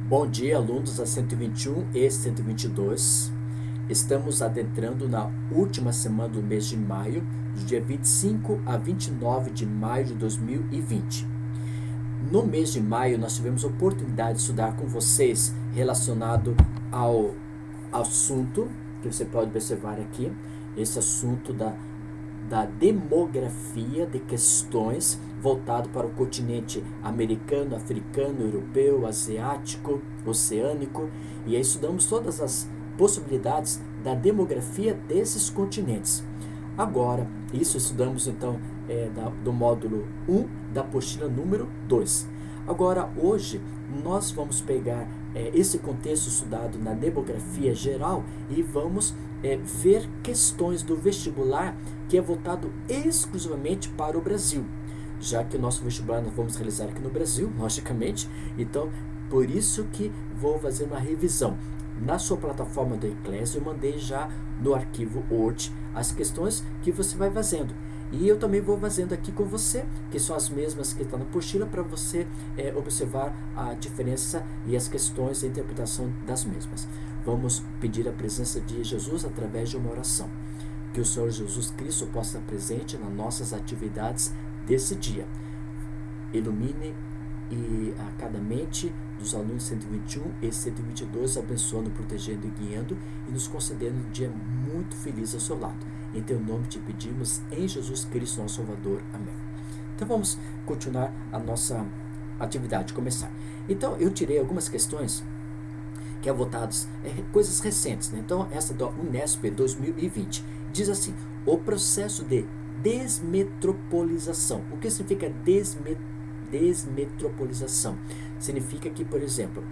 Bom dia, alunos da 121 e 122. Estamos adentrando na última semana do mês de maio, do dia 25 a 29 de maio de 2020. No mês de maio, nós tivemos a oportunidade de estudar com vocês relacionado ao assunto, que você pode observar aqui, esse assunto da demografia de questões voltado para o continente americano, africano, europeu, asiático, oceânico, e aí estudamos todas as possibilidades da demografia desses continentes. Agora, isso estudamos então do módulo 1 da apostila número 2. Agora, hoje, nós vamos pegar esse contexto estudado na demografia geral e vamos ver questões do vestibular que é voltado exclusivamente para o Brasil, já que o nosso vestibular nós vamos realizar aqui no Brasil, logicamente. Então, por isso que vou fazer uma revisão. Na sua plataforma do Eclésio, eu mandei já no arquivo Word as questões que você vai fazendo. E eu também vou fazendo aqui com você, que são as mesmas que estão na apostila, para você observar a diferença e as questões e a interpretação das mesmas. Vamos pedir a presença de Jesus através de uma oração. Que o Senhor Jesus Cristo possa estar presente nas nossas atividades desse dia. Ilumine a cada mente dos alunos 121 e 122, abençoando, protegendo e guiando e nos concedendo um dia muito feliz ao seu lado. Em teu nome te pedimos, em Jesus Cristo, nosso Salvador. Amém. Então vamos continuar a nossa atividade, começar. Então eu tirei algumas questões que é voltadas, coisas recentes, né? Então essa da Unesp 2020 diz assim: o processo de desmetropolização. O que significa desmetropolização? Significa que, por exemplo,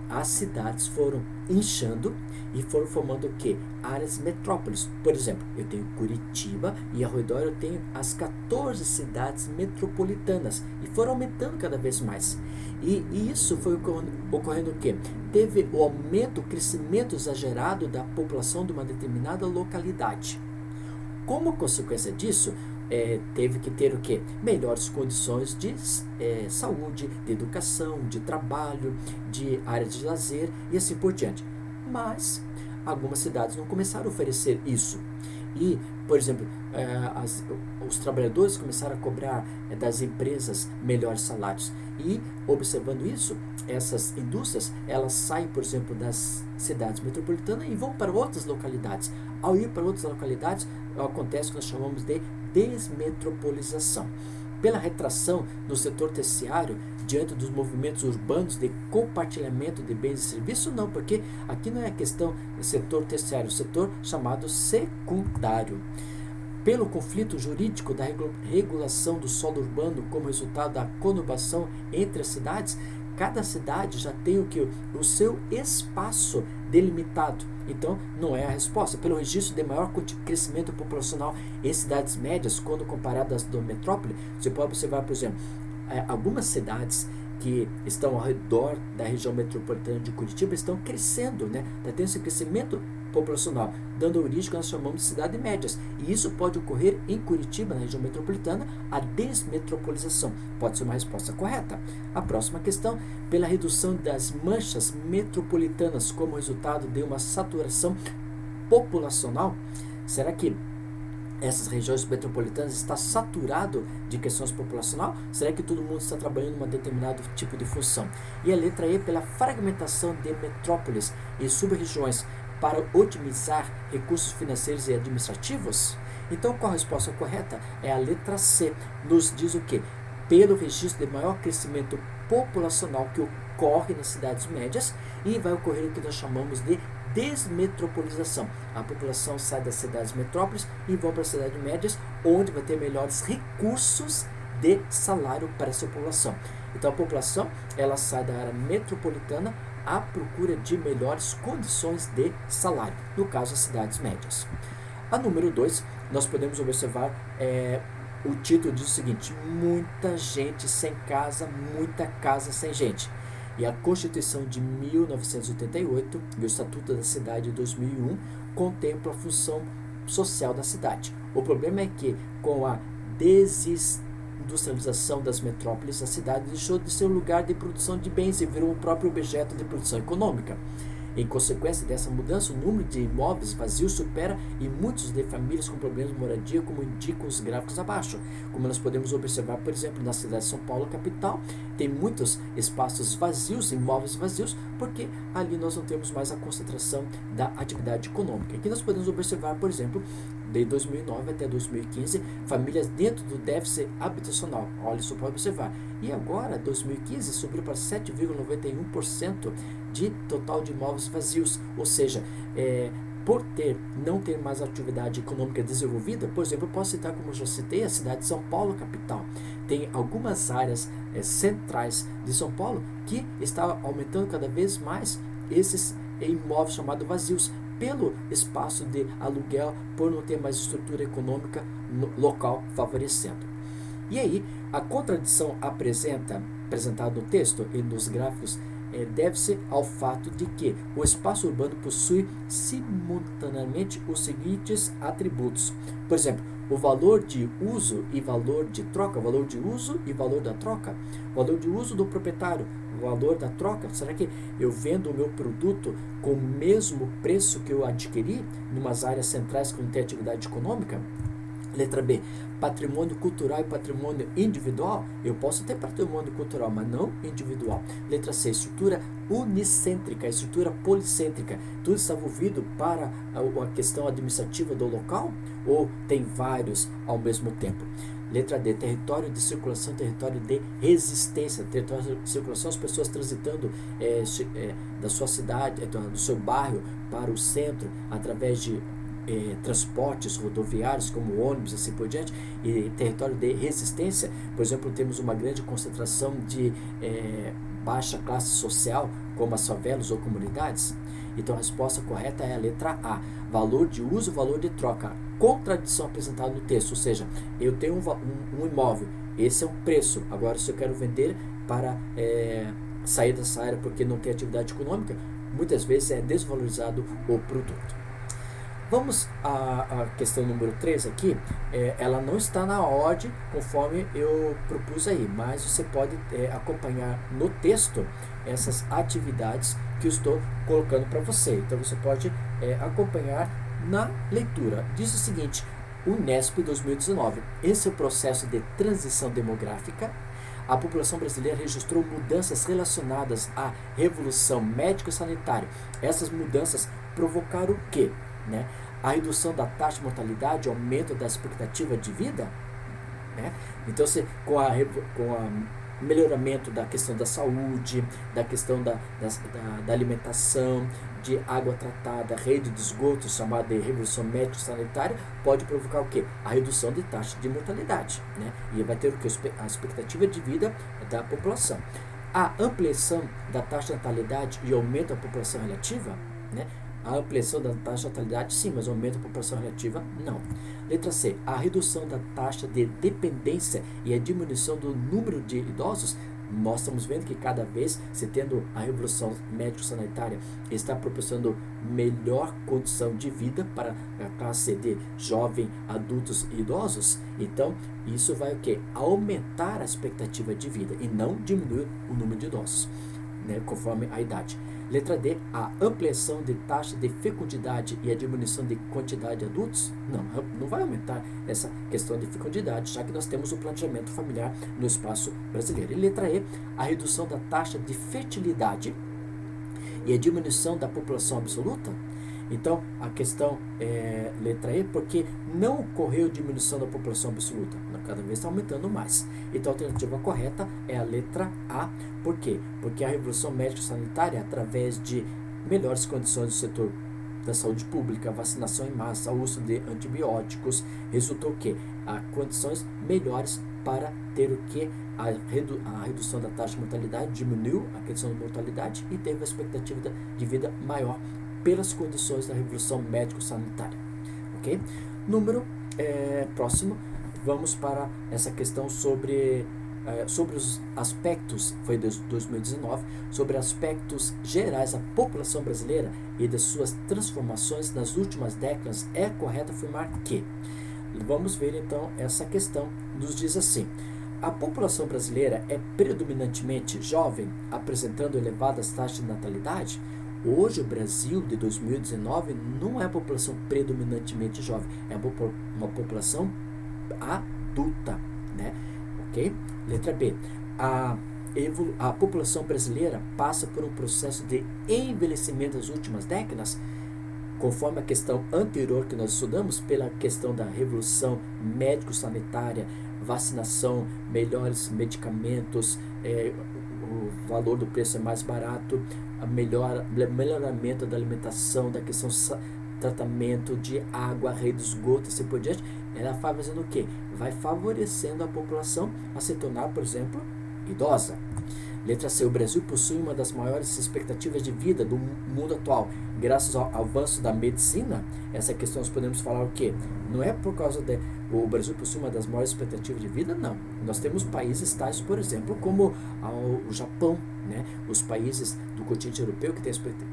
as cidades foram inchando e foram formando o quê? Áreas metrópoles. Por exemplo, eu tenho Curitiba e ao redor eu tenho as 14 cidades metropolitanas e foram aumentando cada vez mais. E isso foi ocorrendo o quê? Teve o aumento, o crescimento exagerado da população de uma determinada localidade. Como consequência disso, teve que ter o quê? Melhores condições de saúde, de educação, de trabalho, de áreas de lazer e assim por diante. Mas algumas cidades não começaram a oferecer isso. E, por exemplo, os trabalhadores começaram a cobrar das empresas melhores salários. E, observando isso, essas indústrias, elas saem, por exemplo, das cidades metropolitanas e vão para outras localidades. Ao ir para outras localidades, acontece o que nós chamamos de desmetropolização. Pela retração no setor terciário, diante dos movimentos urbanos de compartilhamento de bens e serviços, não, porque aqui não é questão do setor terciário, é o setor chamado secundário. Pelo conflito jurídico da regulação do solo urbano como resultado da conurbação entre as cidades, cada cidade já tem o seu espaço delimitado. Então, não é a resposta. Pelo registro de maior crescimento populacional em cidades médias, quando comparadas do metrópole, você pode observar, por exemplo, algumas cidades que estão ao redor da região metropolitana de Curitiba estão crescendo, né? Está tendo esse crescimento populacional, dando origem ao que nós chamamos de cidades médias. E isso pode ocorrer em Curitiba, na região metropolitana, a desmetropolização. Pode ser uma resposta correta. A próxima questão: pela redução das manchas metropolitanas como resultado de uma saturação populacional, será que essas regiões metropolitanas está saturado de questões populacional? Será que todo mundo está trabalhando em um determinado tipo de função? E a letra E, pela fragmentação de metrópoles e sub-regiões para otimizar recursos financeiros e administrativos? Então, qual a resposta correta? É a letra C. Nos diz o quê? Pelo registro de maior crescimento populacional que ocorre nas cidades médias e vai ocorrer o que nós chamamos de desmetropolização. A população sai das cidades metrópoles e vão para as cidades médias, onde vai ter melhores recursos de salário para essa população. Então a população, ela sai da área metropolitana à procura de melhores condições de salário, no caso as cidades médias. A número 2, nós podemos observar o título diz o seguinte: muita gente sem casa, muita casa sem gente. E a Constituição de 1988 e o Estatuto da Cidade de 2001 contemplam a função social da cidade. O problema é que, com a industrialização das metrópoles, a cidade deixou de ser um lugar de produção de bens e virou um próprio objeto de produção econômica. Em consequência dessa mudança, o número de imóveis vazios supera e muitos de famílias com problemas de moradia, como indicam os gráficos abaixo. Como nós podemos observar, por exemplo, na cidade de São Paulo, capital, tem muitos espaços vazios, imóveis vazios, porque ali nós não temos mais a concentração da atividade econômica. Aqui nós podemos observar, por exemplo, de 2009 até 2015, famílias dentro do déficit habitacional. Olha, isso pode observar. E agora, 2015, subiu para 7,91% de total de imóveis vazios. Ou seja, por não ter mais atividade econômica desenvolvida, por exemplo, eu posso citar, como eu já citei, a cidade de São Paulo, capital. Tem algumas áreas centrais de São Paulo que está aumentando cada vez mais esses imóveis chamados vazios, pelo espaço de aluguel, por não ter mais estrutura econômica local favorecendo. E aí, a contradição apresentada no texto e nos gráficos deve-se ao fato de que o espaço urbano possui simultaneamente os seguintes atributos. Por exemplo, o valor de uso e valor de troca, valor de uso e valor da troca, valor de uso do proprietário, valor da troca. Será que eu vendo o meu produto com o mesmo preço que eu adquiri em umas áreas centrais que não tem atividade econômica? Letra B, patrimônio cultural e patrimônio individual. Eu posso ter patrimônio cultural, mas não individual. Letra C, estrutura unicêntrica, estrutura policêntrica. Tudo está envolvido para a questão administrativa do local ou tem vários ao mesmo tempo? Letra D, território de circulação, território de resistência. Território de circulação, as pessoas transitando da sua cidade, do seu bairro para o centro, através de transportes rodoviários, como ônibus, assim por diante. E território de resistência, por exemplo, temos uma grande concentração de baixa classe social, como as favelas ou comunidades. Então a resposta correta é a letra A, valor de uso, valor de troca. Contradição apresentada no texto, ou seja, eu tenho um imóvel, esse é um preço, agora se eu quero vender para sair dessa área porque não tem atividade econômica, muitas vezes é desvalorizado o produto. Vamos à questão número 3 aqui. Ela não está na ordem conforme eu propus aí, mas você pode acompanhar no texto essas atividades que eu estou colocando para você. Então você pode acompanhar na leitura. Diz o seguinte: Unesp 2019. Em seu processo de transição demográfica, a população brasileira registrou mudanças relacionadas à revolução médico-sanitária. Essas mudanças provocaram o quê? A redução da taxa de mortalidade, aumento da expectativa de vida, Então, com o melhoramento da questão da saúde, da questão da alimentação, de água tratada, rede de esgotos, chamada de revolução médico-sanitária, pode provocar o quê? A redução de taxa de mortalidade, E vai ter o quê? A expectativa de vida da população. A ampliação da taxa de natalidade e aumento da população relativa, A ampliação da taxa de natalidade, sim, mas aumento da população relativa, não. Letra C, a redução da taxa de dependência e a diminuição do número de idosos. Nós estamos vendo que cada vez, se tendo a revolução médico-sanitária, está proporcionando melhor condição de vida para a classe de jovem, adultos e idosos. Então, isso vai o quê? Aumentar a expectativa de vida e não diminuir o número de idosos, conforme a idade. Letra D, a ampliação de taxa de fecundidade e a diminuição de quantidade de adultos? Não vai aumentar essa questão de fecundidade, já que nós temos o planejamento familiar no espaço brasileiro. E letra E, a redução da taxa de fertilidade e a diminuição da população absoluta? Então, a questão é letra E, porque não ocorreu diminuição da população absoluta, cada vez está aumentando mais. Então, a alternativa correta é a letra A. Por quê? Porque a revolução médico-sanitária, através de melhores condições do setor da saúde pública, vacinação em massa, uso de antibióticos, resultou que há condições melhores para ter o que? A redução da taxa de mortalidade, diminuiu a questão da mortalidade e teve a expectativa de vida maior pelas condições da revolução médico-sanitária. Ok? Número próximo, vamos para essa questão sobre os aspectos, foi de 2019, sobre aspectos gerais da população brasileira e de suas transformações nas últimas décadas. É correto afirmar que, vamos ver então essa questão, nos diz assim: A população brasileira é predominantemente jovem, apresentando elevadas taxas de natalidade? Hoje, o Brasil de 2019 não é a população predominantemente jovem, é uma população adulta, né? Ok? Letra B. A população brasileira passa por um processo de envelhecimento nas últimas décadas, conforme a questão anterior que nós estudamos, pela questão da revolução médico-sanitária, vacinação, melhores medicamentos, o valor do preço é mais barato, melhoramento da alimentação, da questão tratamento de água, rede de esgoto, assim por diante. Ela vai fazendo o quê? Vai favorecendo a população a se tornar, por exemplo, idosa. Letra C. O Brasil possui uma das maiores expectativas de vida do mundo atual. Graças ao avanço da medicina, essa questão nós podemos falar o quê? Não é por causa de o Brasil possui uma das maiores expectativas de vida, não. Nós temos países tais, por exemplo, como o Japão, né? Os países do continente europeu que têm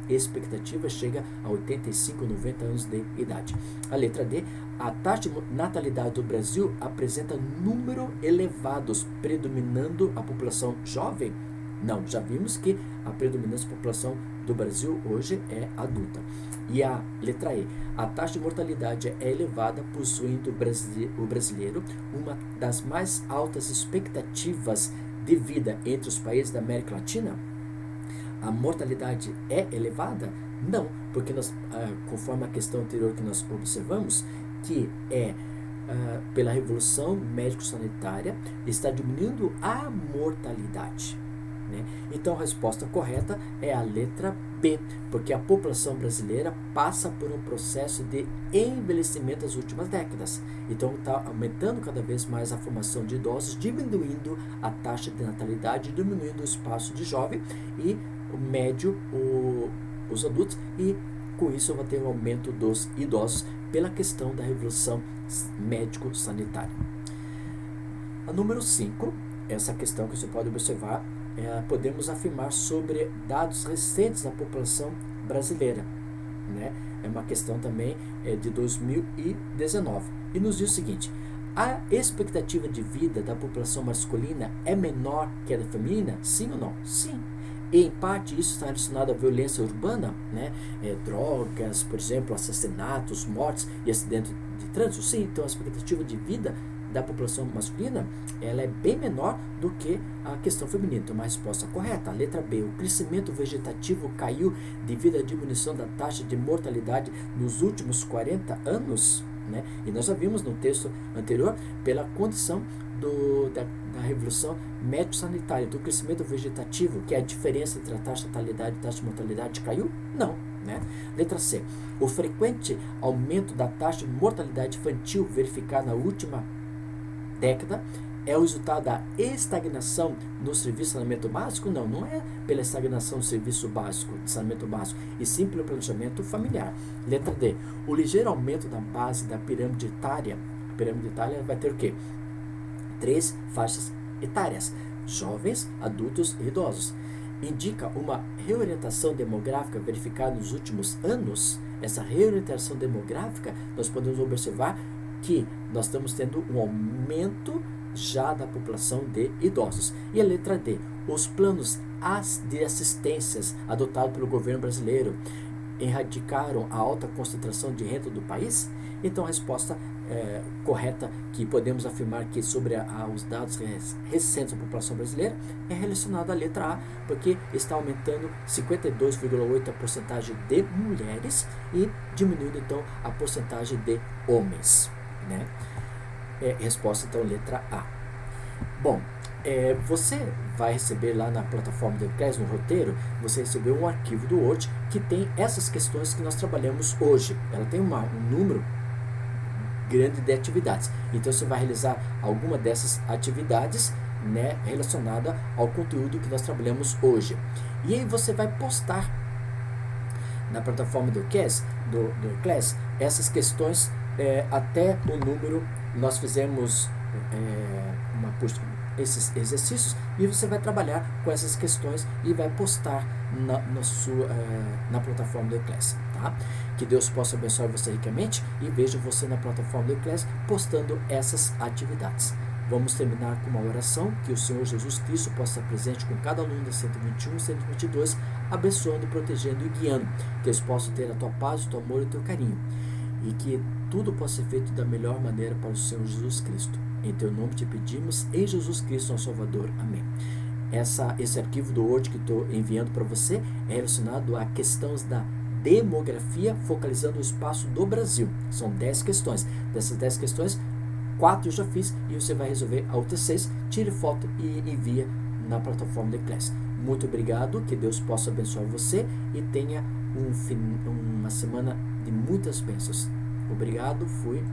expectativa chega a 85, 90 anos de idade. A letra D. A taxa de natalidade do Brasil apresenta número elevados, predominando a população jovem? Não, já vimos que a predominância da população do Brasil hoje é adulta. E a letra E. A taxa de mortalidade é elevada, possuindo o brasileiro uma das mais altas expectativas de vida entre os países da América Latina? A mortalidade é elevada? Não, porque nós, conforme a questão anterior que nós observamos, que pela revolução médico-sanitária, está diminuindo a mortalidade. Né? Então a resposta correta é a letra B, porque a população brasileira passa por um processo de envelhecimento nas últimas décadas. Então está aumentando cada vez mais a formação de idosos, diminuindo a taxa de natalidade, diminuindo o espaço de jovem e o médio, os adultos, e com isso vai ter um aumento dos idosos pela questão da revolução médico-sanitária. A número 5, essa questão que você pode observar, podemos afirmar sobre dados recentes da população brasileira, né? É uma questão também de 2019 e nos diz o seguinte: a expectativa de vida da população masculina é menor que a da feminina? Sim ou não? Sim. E em parte isso está relacionado à violência urbana, né? Drogas, por exemplo, assassinatos, mortes e acidentes de trânsito. Sim, então a expectativa de vida da população masculina, ela é bem menor do que a questão feminina. Então, uma resposta correta. A letra B. O crescimento vegetativo caiu devido à diminuição da taxa de mortalidade nos últimos 40 anos. Né? E nós já vimos no texto anterior, pela condição da revolução médico-sanitária, do crescimento vegetativo, que é a diferença entre a taxa de natalidade e a taxa de mortalidade, caiu? Não. Né? Letra C. O frequente aumento da taxa de mortalidade infantil verificado na última década é o resultado da estagnação no serviço de saneamento básico? Não, não é pela estagnação do serviço básico, de saneamento básico, e sim pelo planejamento familiar. Letra D. O ligeiro aumento da base da pirâmide etária. A pirâmide etária vai ter o quê? 3 faixas etárias: jovens, adultos e idosos. Indica uma reorientação demográfica verificada nos últimos anos. Essa reorientação demográfica, nós podemos observar que nós estamos tendo um aumento já da população de idosos. E a letra D. Os planos de assistências adotados pelo governo brasileiro erradicaram a alta concentração de renda do país? Então a resposta correta que podemos afirmar que sobre os dados recentes da população brasileira é relacionada à letra A, porque está aumentando 52,8% a porcentagem de mulheres e diminuindo então a porcentagem de homens. Né? Resposta então letra A. Bom, você vai receber lá na plataforma do Eclass, no roteiro, você recebeu um arquivo do Word que tem essas questões que nós trabalhamos hoje. Ela tem um número grande de atividades. Então você vai realizar alguma dessas atividades, né, relacionada ao conteúdo que nós trabalhamos hoje. E aí você vai postar na plataforma do Eclass essas questões até o número. Nós fizemos esses exercícios e você vai trabalhar com essas questões e vai postar na plataforma do Eclass, tá? Que Deus possa abençoar você ricamente e vejo você na plataforma do Eclass postando essas atividades. Vamos terminar com uma oração, que o Senhor Jesus Cristo possa estar presente com cada aluno da 121 e 122, abençoando, protegendo e guiando, que eles possam ter a tua paz, o teu amor e o teu carinho, e que tudo possa ser feito da melhor maneira para o Senhor Jesus Cristo. Em teu nome te pedimos, em Jesus Cristo, nosso Salvador. Amém. Esse arquivo do Word que estou enviando para você é relacionado a questões da demografia, focalizando o espaço do Brasil. São 10 questões. Dessas 10 questões, 4 eu já fiz e você vai resolver a outra 6. Tire foto e envia na plataforma da Class. Muito obrigado, que Deus possa abençoar você e tenha uma semana de muitas bênçãos. Obrigado, fui.